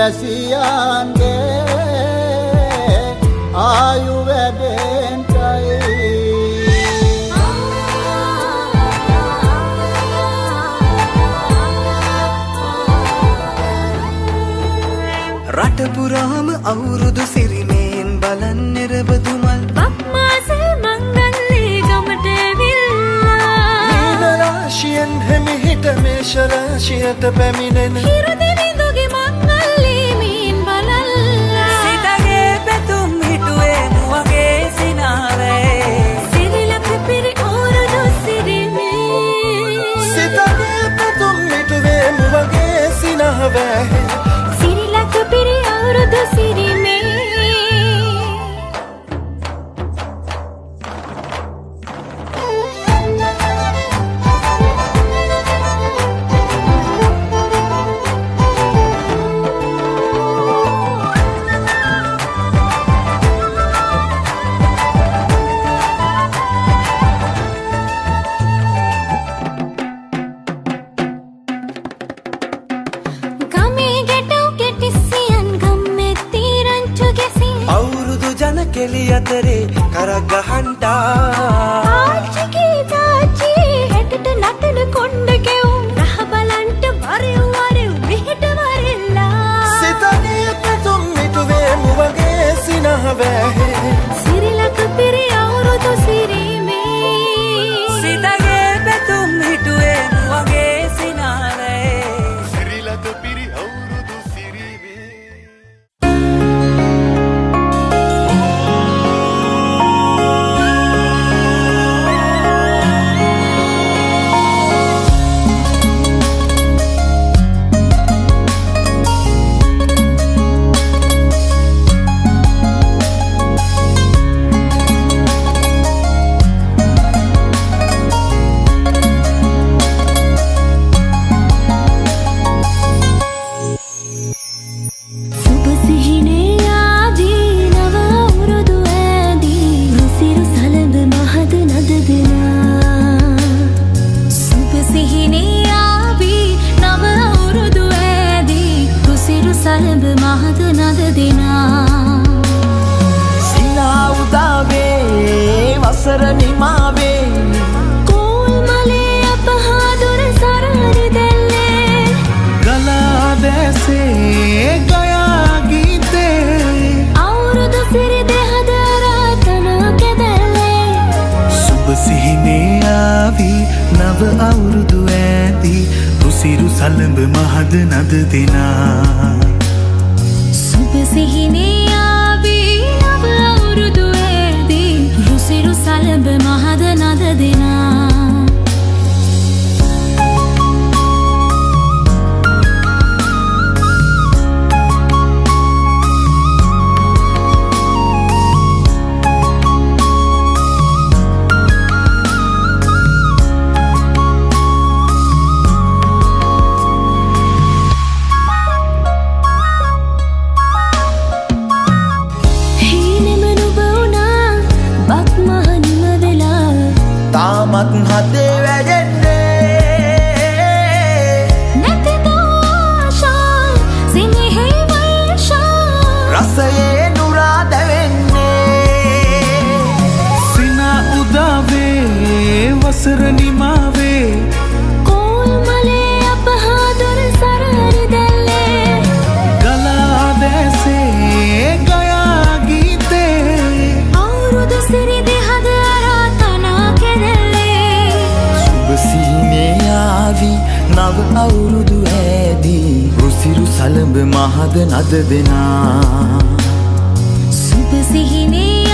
වැසියන්ගේ ආයු වැඩෙන්ටයි රට පුරාම අවුරුදු සිරිමේන් බලන් නිරබදුමල් බක්මාසේ මංගල්ලේ ගමට ඇවිල්ලා නීල රාශියෙන් හිමිහිට මේෂ රාශියට පැමිණෙන හිරු දෙවිඳුගේ මංගල්ලේ මීන් බලල්ලා සිතගේ පැතුම් හිටුවේ මුවගේ සිනාවේ සිරිලක පිරි අවුරුදු සිරිමේ සිතගේ පැතුම් හිටුවේ මුවගේ සිනාවේ සිරිලක පිරි අවුරුදු සිරිමේ කෙලි අතරේ කරක් ගහන්ටා ආච්චිගේ තාච්චි හෙටට නටන කොණ්ඩ කෙවුම් රහ බලන්ට වරෙව් වරෙව් මෙහෙට වරෙල්ලා සිතගේ පැතුම් මිටුවේ මුවගේ සිනහවැහේ සිරිලක පිරි අවුරුදු සිරිමේ සිතගේ පැතුම් හිටුවේ මුවගේ සිනාවේ සිරිලක පිරි අවුරුදු සිරිමේ අවුරුදු ඇති රුසිරු සලඹ මහද නද දෙනා සුබ සිහිනේ ආවේ නව අවුරුදු ඇදී රුසිරු සලඹ මහද නද දෙනා තාමත් හදේ වැඩෙන්නේ නැතිද ආශා සිනහේ වර්ෂා රසයේ නුරා දැවෙන්නේ සින උදාවේ වසර නිමාවේ කෝල්මලේ අපහාදුර සරහරි දැල්ලේ ගලා දැසේ ගයා ගීතේ අවුරුදු සිරි දෙහද නව අවුරුදු ඇදී රුසිරු සලඹ මහද නද දෙනා සුබ සිහිනේ